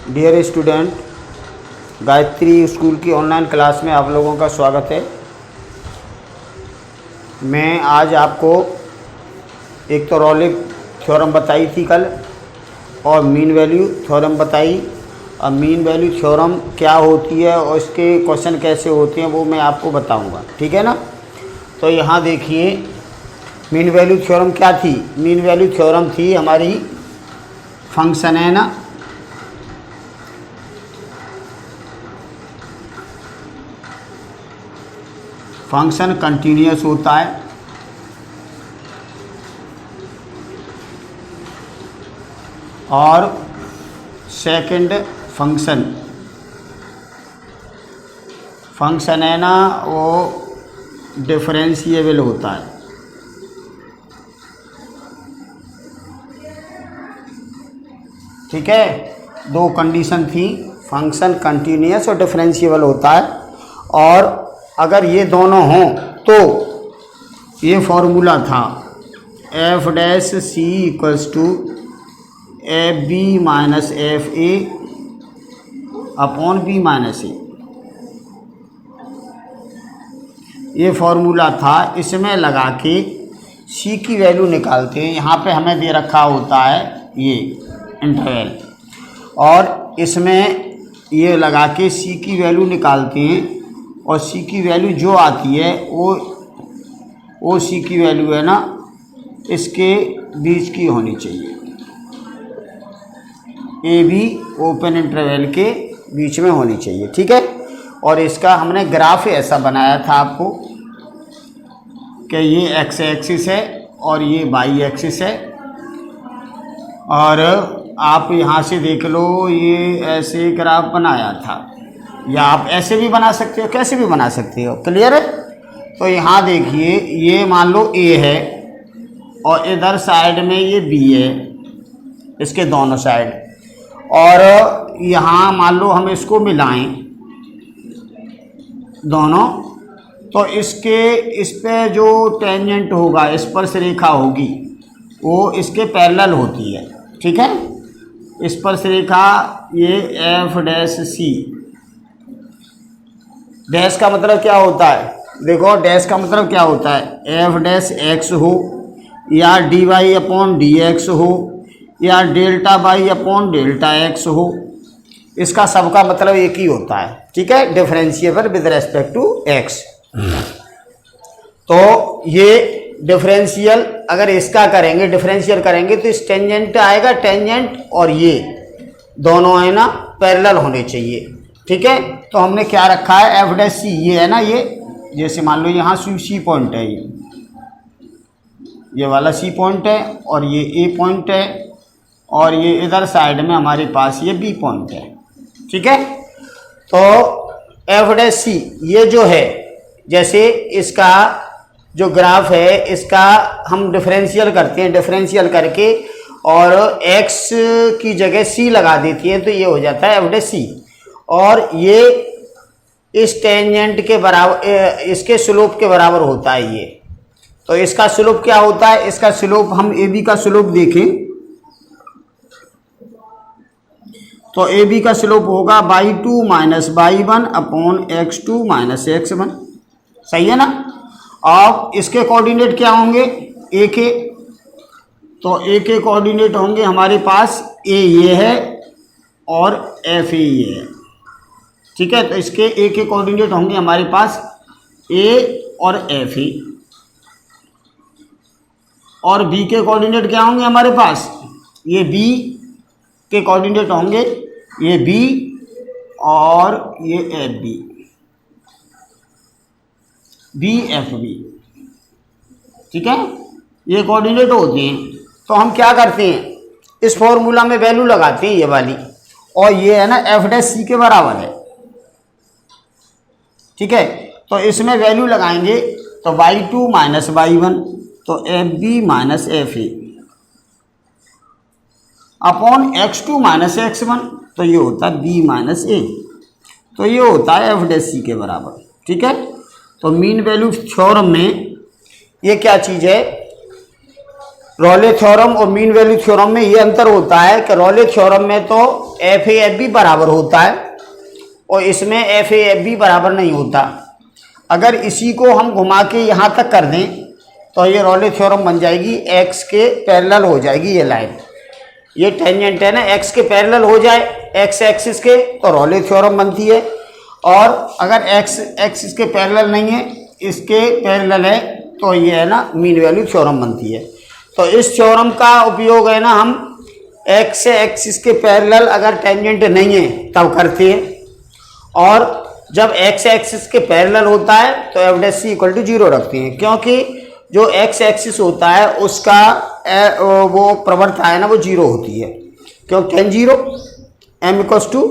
Dear student, Gayatri school की online class में आप लोगों का स्वागत है। मैं आज आपको एक तो रॉलिक थ्योरम बताई थी कल और मीन वैल्यू थ्योरम बताई। अब मीन वैल्यू थ्योरम क्या होती है और इसके क्वेश्चन कैसे होते हैं वो मैं आपको बताऊंगा, ठीक है ना। तो यहाँ देखिए, मीन वैल्यू थ्योरम क्या थी। मीन वैल्यू थ्योरम थी हमारी फंक्शन है ना, फंक्शन कंटिन्यूअस होता है और सेकंड फंक्शन है ना वो डिफरेंशिएबल होता है। ठीक है, दो कंडीशन थी, फंक्शन कंटिन्यूअस और डिफरेंशिएबल होता है। और अगर ये दोनों हों तो ये फॉर्मूला था F dash C equals to F B minus F A upon B minus A. ये फॉर्मूला था, इसमें लगा के सी की वैल्यू निकालते हैं। यहाँ पे हमें दे रखा होता है ये इंटरवल, और इसमें ये लगा के सी की वैल्यू निकालते हैं और सी की वैल्यू जो आती है वो सी की वैल्यू है ना इसके बीच की होनी चाहिए, ए बी ओपन इंटरवल के बीच में होनी चाहिए। ठीक है, और इसका हमने ग्राफ ऐसा बनाया था आपको कि ये एक्स एक्सिस है और ये वाई एक्सिस है। और आप यहाँ से देख लो, ये ऐसे ग्राफ बनाया था, या आप ऐसे भी बना सकते हो, कैसे भी बना सकते हो। क्लियर है। तो यहाँ देखिए, ये मान लो ए है और इधर साइड में ये बी है, इसके दोनों साइड। और यहाँ मान लो हम इसको मिलाएं दोनों, तो इस पे जो टेंजेंट होगा, स्पर्श रेखा होगी, वो इसके पैरेलल होती है। ठीक है, स्पर्श रेखा ये एफ डैश सी। डैश का मतलब क्या होता है, देखो डैश का मतलब क्या होता है, एफ डैश एक्स हो या d y upon d x हो या delta y upon delta x हो, इसका सबका मतलब एक ही होता है। ठीक है, differentiable with respect to x. तो ये डिफरेंशियल अगर इसका करेंगे, डिफरेंशियल करेंगे तो इस टेंजेंट आएगा, टेंजेंट और ये दोनों है ना पैरेलल होने चाहिए। ठीक है, तो हमने क्या रखा है, एफ डैश सी, ये है ना, ये जैसे मान लो यहाँ सी पॉइंट है, ये वाला सी पॉइंट है और ये ए पॉइंट है और ये इधर साइड में हमारे पास ये बी पॉइंट है। ठीक है, तो एफ डैश सी ये जो है, जैसे इसका जो ग्राफ है इसका हम डिफरेंशियल करते हैं, डिफरेंशियल करके और x की जगह c लगा देती है, तो ये हो जाता है एफ डैश सी। और ये इस टेंजेंट के बराबर, इसके स्लोप के बराबर होता है ये। तो इसका स्लोप क्या होता है, इसका स्लोप हम ए बी का स्लोप देखें तो ए बी का स्लोप होगा y2 minus y1 upon x2 minus x1। सही है ना। अब इसके कोऑर्डिनेट क्या होंगे, ए के, तो ए के कोऑर्डिनेट होंगे हमारे पास ए ये है और एफ ए ये है। ठीक है, तो इसके ए के कोऑर्डिनेट होंगे हमारे पास ए और एफ ए, और बी के कोऑर्डिनेट क्या होंगे हमारे पास, ये बी के कोऑर्डिनेट होंगे ये बी और ये f b, b f b. ठीक है, ये कोऑर्डिनेट होते हैं। तो हम क्या करते हैं, इस फॉर्मूला में वैल्यू लगाते हैं ये वाली, और ये है ना एफ डैश सी के बराबर है। ठीक है, तो इसमें वैल्यू लगाएंगे तो y2 माइनस y1, तो f B minus F A upon x2 minus x1, तो ये होता है b माइनस ए, तो ये होता है एफ डैश सी के बराबर। ठीक है, तो मीन वैल्यू थ्योरम में ये क्या चीज़ है, रॉले थ्योरम और मीन वैल्यू थ्योरम में ये अंतर होता है कि रॉले थ्योरम में तो एफ ए एफ बी बराबर होता है और इसमें एफ ए एफ बी बराबर नहीं होता। अगर इसी को हम घुमा के यहाँ तक कर दें तो ये रॉले थ्योरम बन जाएगी, एक्स के पैरेलल हो जाएगी ये लाइन। ये टेंजेंट है ना, एक्स के पैरेलल हो जाए एक्स एक्सिस के तो रॉले थ्योरम बनती है, और अगर एक्स एक्सिस के पैरेलल नहीं है, इसके पैरेलल है, तो ये है ना मीन वैल्यू थ्योरम बनती है। तो इस थ्योरम का उपयोग है ना हम एक्स एक्सिस के पैरेलल अगर टेंजेंट नहीं है तब करते हैं, और जब एक्स एक्सिस के पैरेलल होता है तो f dash c equal to 0 रखते हैं, क्योंकि जो एक्स एक्सिस होता है उसका वो प्रवणता है ना वो 0 होती है, क्यों tan 0 m equals to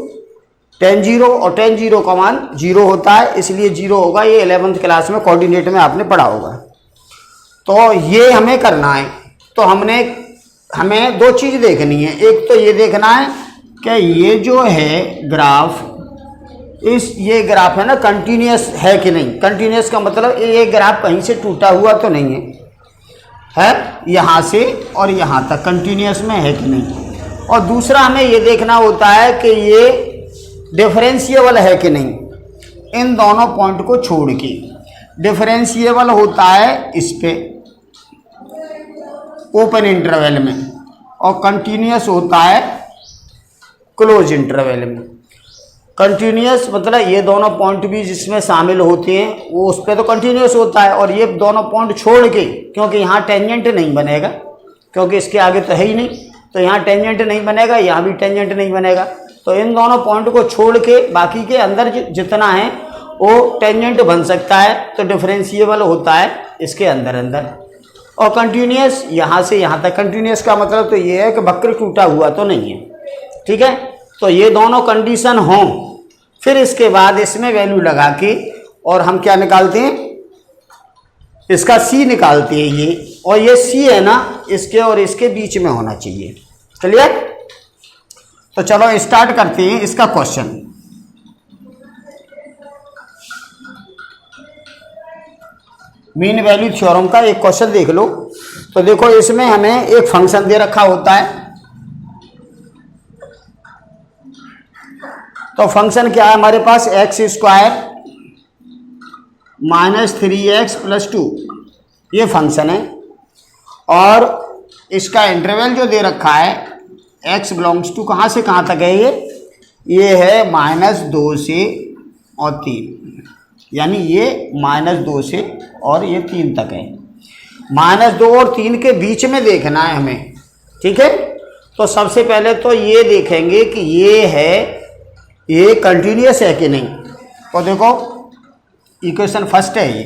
tan 0 और tan 0 का मान 0 होता है, इसलिए 0 होगा। ये 11th क्लास में कोऑर्डिनेट में आपने पढ़ा होगा। तो ये हमें करना है, तो हमें दो चीज़ देखनी है। एक तो ये देखना है कि ये जो है ग्राफ, ये ग्राफ है ना कंटिन्यूअस है कि नहीं। कंटिन्यूअस का मतलब ये ग्राफ कहीं से टूटा हुआ तो नहीं है यहाँ से और यहाँ तक कंटिन्यूअस में है कि नहीं। और दूसरा हमें ये देखना होता है कि ये डिफरेंशिएबल है कि नहीं। इन दोनों पॉइंट को छोड़ के डिफरेंशिएबल होता है इस पे ओपन इंटरवल में, और कंटिन्यूअस होता है क्लोज इंटरवल में। कंटिन्यूअस मतलब ये दोनों पॉइंट भी जिसमें शामिल होते हैं वो उस पर तो कंटिन्यूअस होता है, और ये दोनों पॉइंट छोड़ के, क्योंकि यहाँ टेंजेंट नहीं बनेगा, क्योंकि इसके आगे तो है ही नहीं, तो यहाँ टेंजेंट नहीं बनेगा, यहाँ भी टेंजेंट नहीं बनेगा। तो इन दोनों पॉइंट को छोड़ के बाकी के अंदर जितना है वो टेंजेंट बन सकता है, तो डिफरेंशिएबल होता है इसके अंदर अंदर। और कंटिन्यूअस यहाँ से यहाँ तक, कंटिन्यूअस का मतलब तो ये है कि वक्र टूटा हुआ तो नहीं है, ठीक है। तो ये दोनों कंडीशन हों, फिर इसके बाद इसमें वैल्यू लगा के और हम क्या निकालते हैं, इसका सी निकालते हैं ये, और ये सी है ना इसके और इसके बीच में होना चाहिए। क्लियर? तो चलो स्टार्ट करते हैं इसका क्वेश्चन। मीन वैल्यू थ्योरम का एक क्वेश्चन देख लो। तो देखो इसमें हमें एक फंक्शन दे रखा होता है, तो फंक्शन क्या है हमारे पास, X square minus 3x plus 2 ये फंक्शन है, और इसका इंटरवल जो दे रखा है x बिलोंग्स टू कहाँ से कहाँ तक है, ये है -2 से और 3, यानी ये -2 से और ये 3 तक है। -2 और 3 के बीच में देखना है हमें, ठीक है। तो सबसे पहले तो ये देखेंगे कि ये कंटिन्यूअस है कि नहीं। तो देखो इक्वेशन फर्स्ट है ये,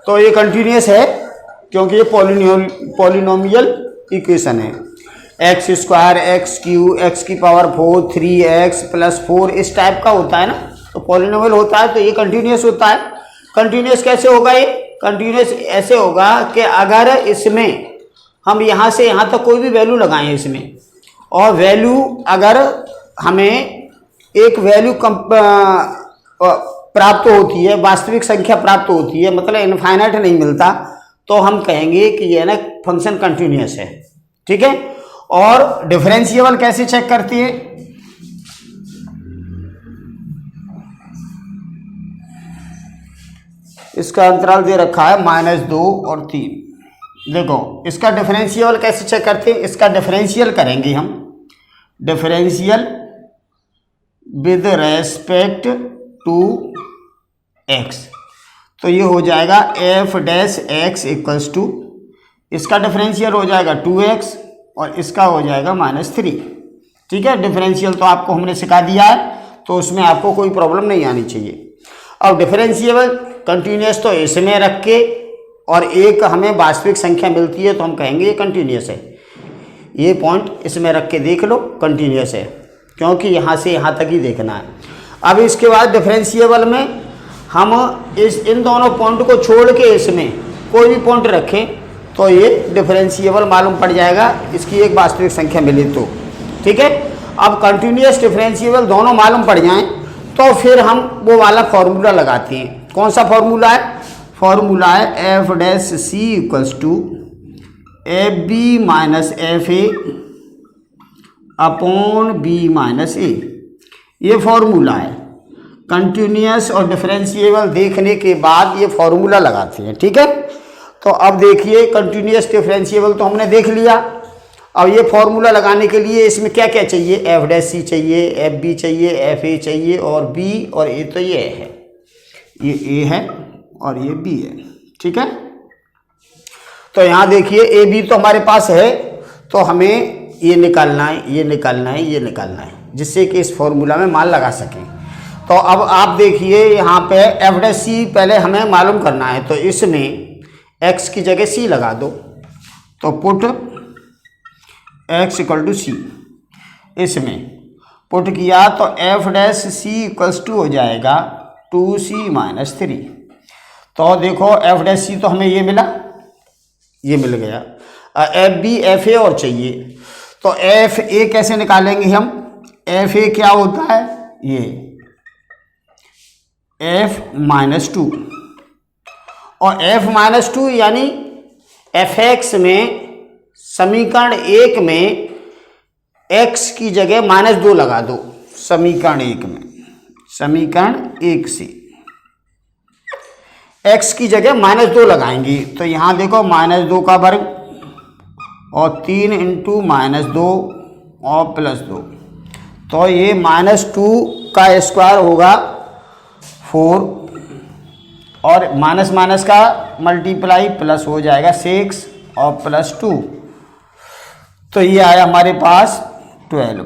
तो ये कंटिन्यूअस है क्योंकि ये पॉलिनोमियल इक्वेशन है। X square x Q x की पावर 4 3x प्लस 4 इस टाइप का होता है ना, तो पॉलिनोमियल होता है, तो ये कंटिन्यूअस होता है। कंटिन्यूअस कैसे होगा, ये कंटिन्यूअस ऐसे होगा कि अगर इसमें हम यहाँ से यहाँ तक कोई भी वैल्यू लगाएं इसमें, और वैल्यू अगर हमें एक वैल्यू प्राप्त होती है, वास्तविक संख्या प्राप्त होती है, मतलब इनफाइनाइट नहीं मिलता, तो हम कहेंगे कि ये ना फंक्शन कंटिन्यूअस है, ठीक है। और डिफरेंशिएबल कैसे चेक करती है, इसका अंतराल दे रखा है -2 और 3। देखो इसका डिफरेंशियल कैसे चेक करते हैं, इसका डिफरेंशियल करेंगे हम, differential with respect to x, तो ये हो जाएगा f dash x equals to, इसका डिफरेंशियल हो जाएगा 2x और इसका हो जाएगा -3, ठीक है। डिफरेंशियल तो आपको हमने सिखा दिया है, तो उसमें आपको कोई प्रॉब्लम नहीं आनी चाहिए। अब डिफरेंशिएबल कंटिन्यूअस तो इसमें रख के, और एक हमें वास्तविक संख्या मिलती है तो हम कहेंगे ये कंटिन्यूअस है। ये पॉइंट इसमें रख के देख लो कंटिन्यूअस है, क्योंकि यहाँ से यहाँ तक ही देखना है। अब इसके बाद डिफरेंशिएबल में हम इन दोनों पॉइंट को छोड़ के इसमें कोई भी पॉइंट रखें तो ये डिफरेंशिएबल मालूम पड़ जाएगा, इसकी एक वास्तविक संख्या मिली तो, ठीक है। अब कंटिन्यूअस डिफरेंशिएबल दोनों मालूम पड़ जाएं तो फिर हम वो वाला फॉर्मूला लगाते हैं। कौन सा फॉर्मूला है, फॉर्मूला है F dash C equals to F B minus F A upon B minus A, ये फॉर्मूला है। कंटिन्यूअस और डिफरेंशिएबल देखने के बाद ये फॉर्मूला लगाते हैं, ठीक है। तो अब देखिए कंटिन्यूअस डिफरेंशिएबल तो हमने देख लिया। अब ये फॉर्मूला लगाने के लिए इसमें क्या क्या चाहिए, एफ डैश सी चाहिए, एफ बी चाहिए, एफ ए चाहिए और बी, और ए तो ये है, ये ए है और ये बी है, ठीक है। तो यहाँ देखिए ए बी तो हमारे पास है, तो हमें ये निकालना है, ये निकालना है, ये निकालना है, जिससे कि इस फॉर्मूला में मान लगा सकें। तो अब आप देखिए यहाँ पे एफ डैश सी पहले हमें मालूम करना है, तो इसमें x की जगह c लगा दो, तो put x equal to c, इसमें पुट किया तो f dash C equals to हो जाएगा 2c माइनस 3। तो देखो एफ डैश सी तो हमें ये मिला, ये मिल गया। एफ बी एफ ए और चाहिए, तो एफ ए कैसे निकालेंगे हम, एफ ए क्या होता है, ये एफ माइनस 2, और एफ माइनस 2 यानी एफ एक्स में समीकरण 1 में x की जगह -2 लगा दो, समीकरण 1 में, समीकरण 1 से x की जगह -2 लगाएंगे, तो यहाँ देखो -2 का वर्ग और 3 इंटू -2 और +2, तो ये -2 का स्क्वायर होगा 4, और माइनस माइनस का मल्टीप्लाई प्लस हो जाएगा 6 और +2, तो ये आया हमारे पास 12,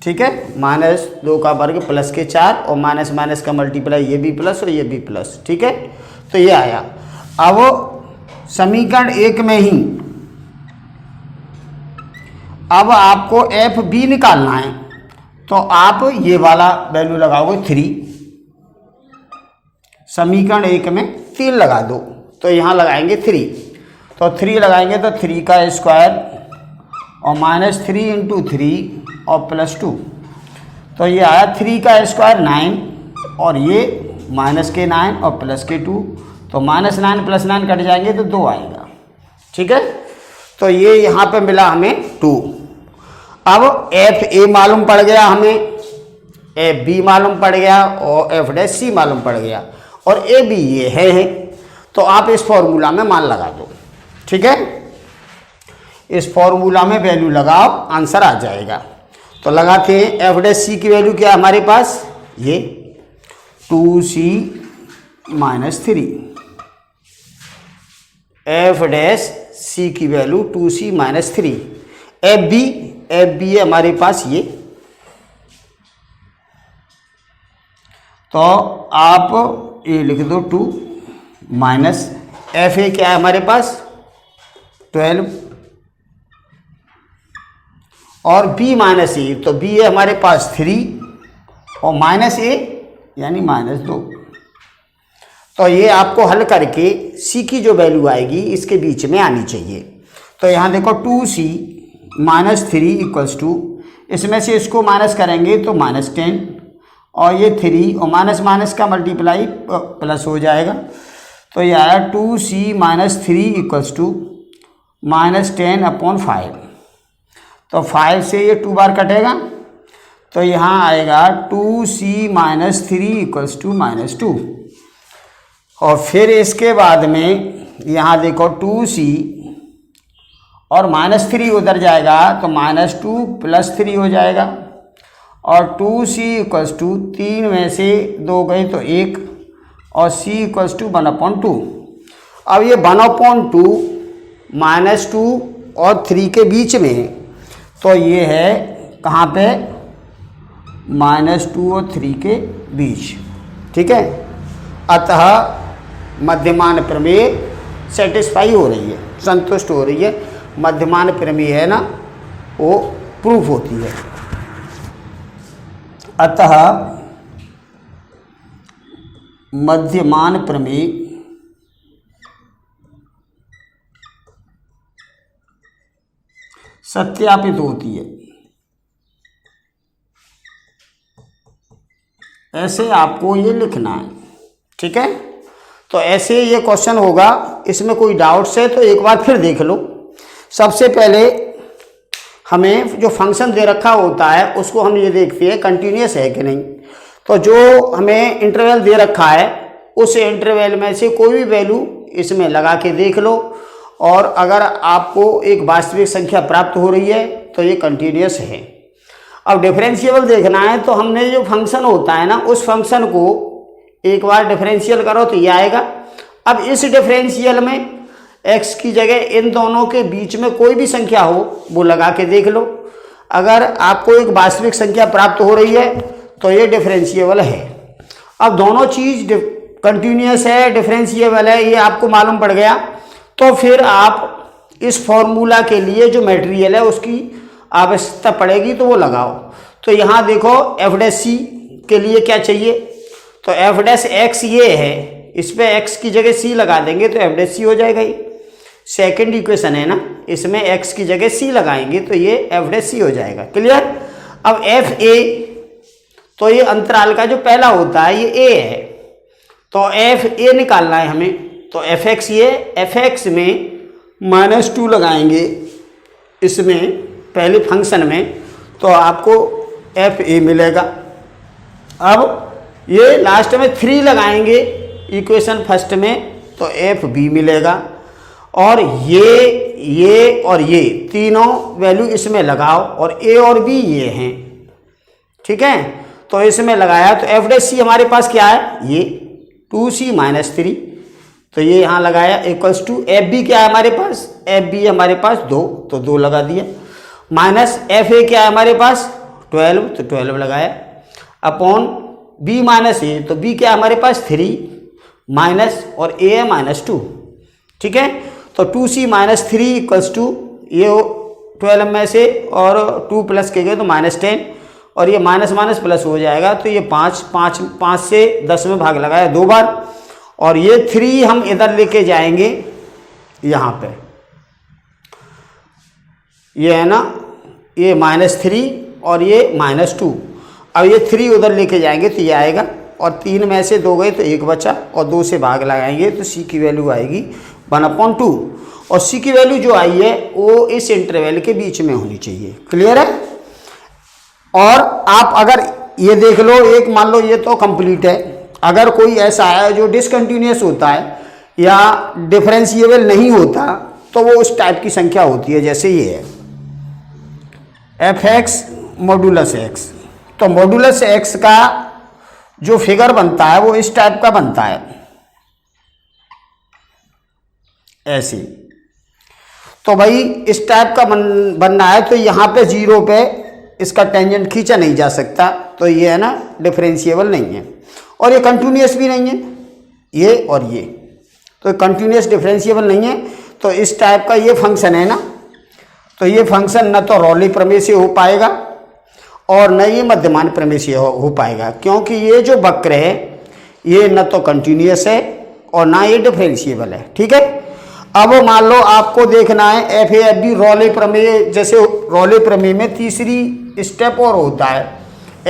ठीक है। -2 का वर्ग प्लस के 4 और माइनस माइनस का मल्टीप्लाई, ये भी प्लस और ये भी प्लस, ठीक है। तो ये आया। अब समीकरण 1 में ही अब आपको एफ बी निकालना है, तो आप ये वाला वैल्यू लगाओगे 3, समीकरण 1 में 3 लगा दो, तो यहाँ लगाएंगे 3, तो 3 लगाएंगे तो 3 का स्क्वायर और -3 इंटू 3 और +2, तो ये आया 3 का स्क्वायर 9 और ये माइनस के 9 और प्लस के 2, तो -9 + 9 कट जाएंगे तो 2 आएगा, ठीक है। तो ये यहाँ पे मिला हमें 2। अब एफ ए मालूम पड़ गया हमें, एफ बी मालूम पड़ गया और एफ डैश सी मालूम पड़ गया, और ए बी ये है, तो आप इस फॉर्मूला में मान लगा दो, ठीक है। इस फॉर्मूला में वैल्यू लगाओ, आंसर आ जाएगा। तो लगाते हैं, एफ डैश सी की वैल्यू क्या है हमारे पास, ये 2c माइनस 3, एफ डैश सी की value 2c minus 3। F b है हमारे पास ये, तो आप ये लिख दो 2 माइनस एफ ए क्या है हमारे पास 12, और बी माइनस ए, तो बी है हमारे पास 3 और माइनस ए यानी -2। तो ये आपको हल करके सी की जो वैल्यू आएगी इसके बीच में आनी चाहिए। तो यहाँ देखो 2c माइनस 3 इक्वल्स टू, इसमें से इसको माइनस करेंगे तो -10, और ये 3 और माइनस माइनस का मल्टीप्लाई प्लस हो जाएगा, तो ये आया 2c माइनस 3 इक्वल्स टू -10/5। तो 5 से ये 2 बार कटेगा, तो यहाँ आएगा 2c माइनस 3 इक्वल्स टू -2, और फिर इसके बाद में यहाँ देखो 2c और -3 उधर जाएगा तो -2 + 3 हो जाएगा, और 2c इक्वल्स टू 3 में से 2 गए तो 1, और c इक्वल्स टू 1/2। अब ये 1/2 -2 और 3 के बीच में, तो ये है कहाँ पे, -2 और 3 के बीच, ठीक है। अतः मध्यमान प्रमेय सेटिस्फाई हो रही है, संतुष्ट हो रही है, मध्यमान प्रमेय है ना वो प्रूफ होती है। अतः मध्यमान प्रमेय सत्यापित होती है। ऐसे आपको ये लिखना है, ठीक है। तो ऐसे ये क्वेश्चन होगा, इसमें कोई डाउट्स है तो एक बार फिर देख लो। सबसे पहले हमें जो फंक्शन दे रखा होता है उसको हम ये देखते हैं कंटिन्यूस है कि नहीं। तो जो हमें इंटरवल दे रखा है उस इंटरवल में से कोई भी वैल्यू इसमें लगा के देख लो, और अगर आपको एक वास्तविक संख्या प्राप्त हो रही है तो ये कंटिन्यूस है। अब डिफरेंशिएबल देखना है तो हमने जो फंक्शन होता है ना उस फंक्शन को एक बार डिफरेंशियल करो तो ये आएगा। अब इस डिफरेंशियल में x की जगह इन दोनों के बीच में कोई भी संख्या हो वो लगा के देख लो, अगर आपको एक वास्तविक संख्या प्राप्त हो रही है तो ये डिफरेंशिएबल है। अब दोनों चीज कंटिन्यूस है, डिफरेंशिएबल है, ये आपको मालूम पड़ गया, तो फिर आप इस फॉर्मूला के लिए जो मटेरियल है उसकी आवश्यकता पड़ेगी तो वो लगाओ। तो यहाँ देखो f' के लिए क्या चाहिए, तो f' ये है, इस पे x की जगह c लगा देंगे तो f' हो जाएगा। ये सेकंड इक्वेशन है ना, इसमें x की जगह c लगाएंगे तो ये f' हो जाएगा। क्लियर। अब fa तो ये अंतराल का जो पहला होता है ये a है, तो fa निकालना है हमें, तो fx ये fx में -2 लगाएंगे इसमें पहले फंक्शन में तो आपको fa मिलेगा। अब ये लास्ट में 3 लगाएंगे इक्वेशन फर्स्ट में तो fb मिलेगा, और ये और ये तीनों वैल्यू इसमें लगाओ और a और b ये हैं, ठीक है। तो इसमें लगाया तो f' हमारे पास क्या है, ये 2c - 3, तो ये यहाँ लगाया इक्वल्स टू fb क्या है हमारे पास, fb हमारे पास 2 तो 2 लगा दिया, माइनस fa क्या है हमारे पास 12 तो 12 लगाया, अपॉन b - a तो b क्या है हमारे पास 3 माइनस और a है -2, ठीक है। तो 2c - 3 इक्वल्स टू ये 12 में से और 2 प्लस के गए तो -10, और ये माइनस माइनस प्लस हो जाएगा तो ये 5 से 10 में भाग लगाया 2 बार, और ये 3 हम इधर लेके जाएंगे यहाँ पे, ये है ना, ये -3 और ये -2, अब ये 3 उधर लेके जाएंगे तो ये आएगा, और 3 में से 2 गए तो 1 बचा, और 2 से भाग लगाएंगे तो c की वैल्यू आएगी 1/2, और c की वैल्यू जो आई है वो इस इंटरवल के बीच में होनी चाहिए। क्लियर है। और आप अगर ये देख लो, एक मान लो ये तो कंप्लीट है, अगर कोई ऐसा है जो डिसकंटिन्यूअस होता है या डिफरेंशिएबल नहीं होता तो वो उस टाइप की संख्या होती है, जैसे ये है fx मॉडुलस x, तो मॉडुलस x का जो फिगर बनता है वो इस टाइप का बनता है, ऐसे। तो भाई इस टाइप का बनना है तो यहाँ पे 0 पे इसका टेंजेंट खींचा नहीं जा सकता, तो ये है ना डिफरेंशिएबल नहीं है, और ये कंटिन्यूअस भी नहीं है, ये और ये, तो कंटिन्यूअस डिफरेंशिएबल नहीं है। तो इस टाइप का ये फंक्शन है ना, तो ये फंक्शन न तो रॉली प्रमेय से हो पाएगा और न ये मध्यमान प्रमेय से हो पाएगा, क्योंकि ये जो वक्र है ये न तो कंटिन्यूअस है और ना ये डिफरेंशिएबल है, ठीक है। अब मान लो आपको देखना है FAFB रॉले प्रमेय, जैसे रॉले प्रमेय में तीसरी स्टेप और होता है,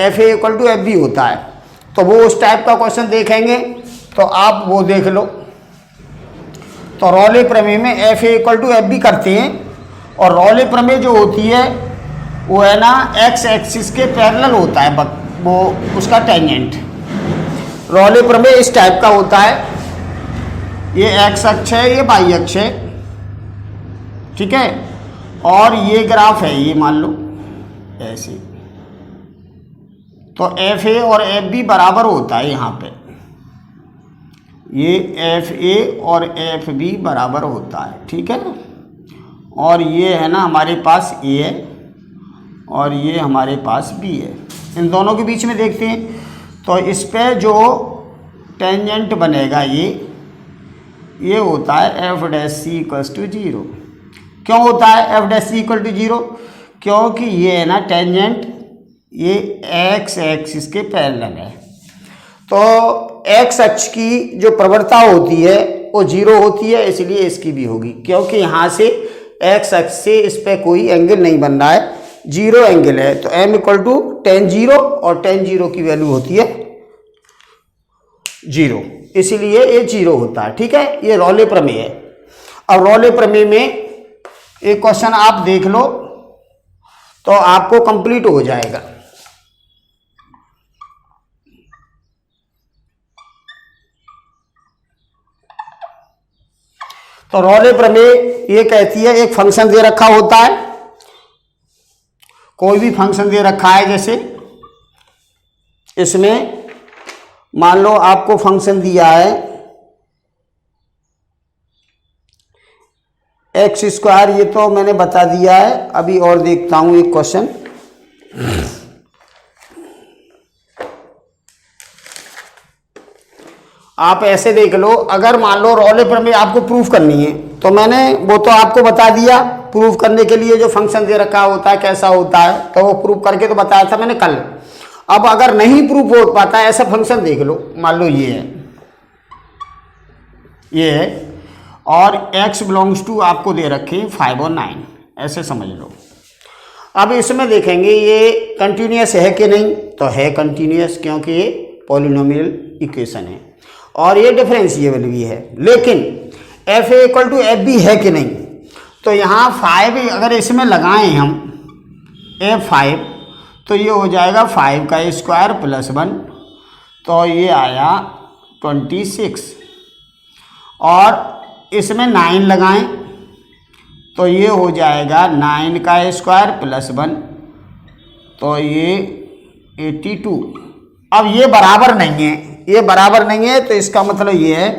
FA = FB होता है, तो वो उस टाइप का क्वेश्चन देखेंगे तो आप वो देख लो। तो रॉले प्रमेय में FA = FB करते हैं, और रॉले प्रमेय जो होती है वो है ना x एक्सिस के पैरेलल होता है वो उसका टेंजेंट। रॉले प्रमेय इस टाइप का होता है, ये x अक्ष है, ये y अक्ष है, ठीक है, और ये ग्राफ है, ये मान लो ऐसे। तो FA और FB बराबर होता है यहाँ पे, ये FA और FB बराबर होता है, ठीक है। और ये है ना हमारे पास A है और ये हमारे पास B है, इन दोनों के बीच में देखते हैं। तो इस पे जो टेंजेंट बनेगा ये होता है f' = 0। क्यों होता है f' = 0? क्योंकि ये है ना टेंजेंट ये x एक्सिस के पैरेलल है, तो x अक्ष की जो प्रवणता होती है वो 0 होती है, इसलिए इसकी भी होगी, क्योंकि यहाँ से x अक्ष से इस पे कोई एंगल नहीं बन रहा है, 0 एंगल है। तो m = tan 0 और tan 0 की वैल्यू होती है 0, इसलिए ये 0 होता है, ठीक है। ये रॉले प्रमेय है। अब रॉले प्रमेय में एक क्वेश्चन आप देख लो तो आपको कंप्लीट हो जाएगा। तो रॉले प्रमेय ये कहती है एक फंक्शन दे रखा होता है, कोई भी फंक्शन दे रखा है, जैसे इसमें मान लो आपको फंक्शन दिया है एक्स स्क्वायर, ये तो मैंने बता दिया है। अभी और देखता हूं एक क्वेश्चन। आप ऐसे देख लो, अगर मान लो रॉले प्रमेय आपको प्रूफ करनी है तो मैंने वो तो आपको बता दिया, प्रूफ करने के लिए जो फंक्शन दे रखा होता है कैसा होता है, तो वो प्रूफ करके तो बताया था मैंने कल। अब अगर नहीं प्रूफ हो पाता ऐसा फंक्शन देख लो, मान लो ये है और x बिलोंग्स टू आपको दे रखे 5 और 9, ऐसे समझ लो। अब इसमें देखेंगे ये कंटिन्यूस है कि नहीं, तो है कंटिन्यूस, क्योंकि ये पॉलिनोमियल इक्वेशन है और ये डिफरेंशिएबल भी है। लेकिन f a equal to F b है कि नहीं, तो यहाँ 5 अगर इसमें लगाएं हम F5 तो ये हो जाएगा 5 का स्क्वायर प्लस 1, तो ये आया 26। और इसमें 9 लगाएं तो ये हो जाएगा 9 का स्क्वायर प्लस 1, तो ये 82। अब ये बराबर नहीं है, ये बराबर नहीं है, तो इसका मतलब ये है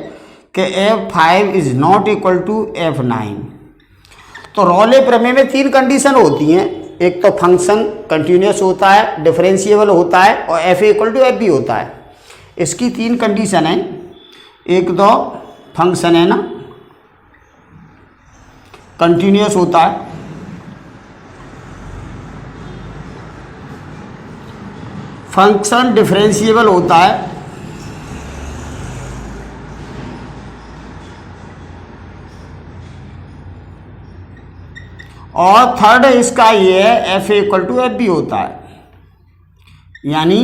कि F5 is not equal to F9। तो रॉले प्रमेय में 3 कंडीशन होती हैं, एक तो फंक्शन कंटिन्यूस होता है, डिफरेंशिएबल होता है और f a equal to F b होता है। इसकी 3 कंडीशन है। एक तो फंक्शन है ना कंटिन्यूस होता है, फंक्शन डिफरेंशिएबल होता है और थर्ड इसका ये है f a equal to F b होता है, यानी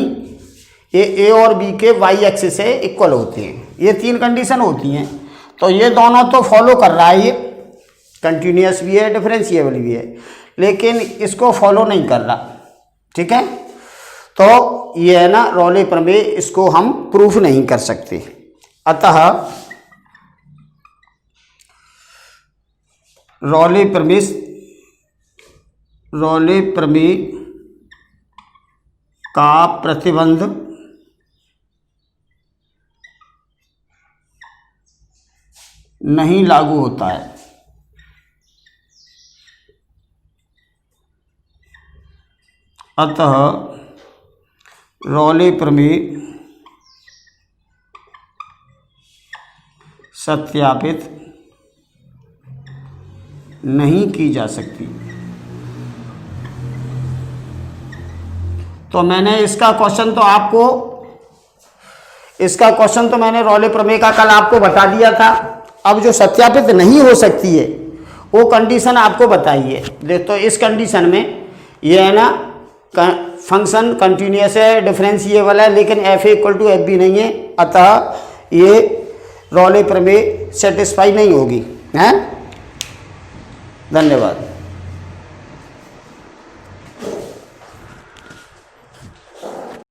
ये ए और बी के वाई एक्सिस से इक्वल होते हैं। ये 3 कंडीशन होती हैं, तो ये दोनों तो फॉलो कर रहा है, ये कंटिन्यूस भी है डिफरेंशिएबल भी है, लेकिन इसको फॉलो नहीं कर रहा। ठीक है, तो ये है ना रॉले प्रमेय, इसको हम प्रूफ नहीं कर सकते। अतः रॉले प्रमेय का प्रतिबंध नहीं लागू होता है। अतः रॉले प्रमेय सत्यापित नहीं की जा सकती। तो मैंने इसका क्वेश्चन तो मैंने रॉले प्रमेय का कल आपको बता दिया था। अब जो सत्यापित नहीं हो सकती है वो कंडीशन आपको बताइए। तो इस कंडीशन में ये है ना फंक्शन कंटिन्यूस है, डिफरेंशिएबल है, लेकिन f a equal to F b नहीं है, अतः ये रॉले प्रमेय सेटिस्फाई नहीं होगी। हैं, धन्यवाद।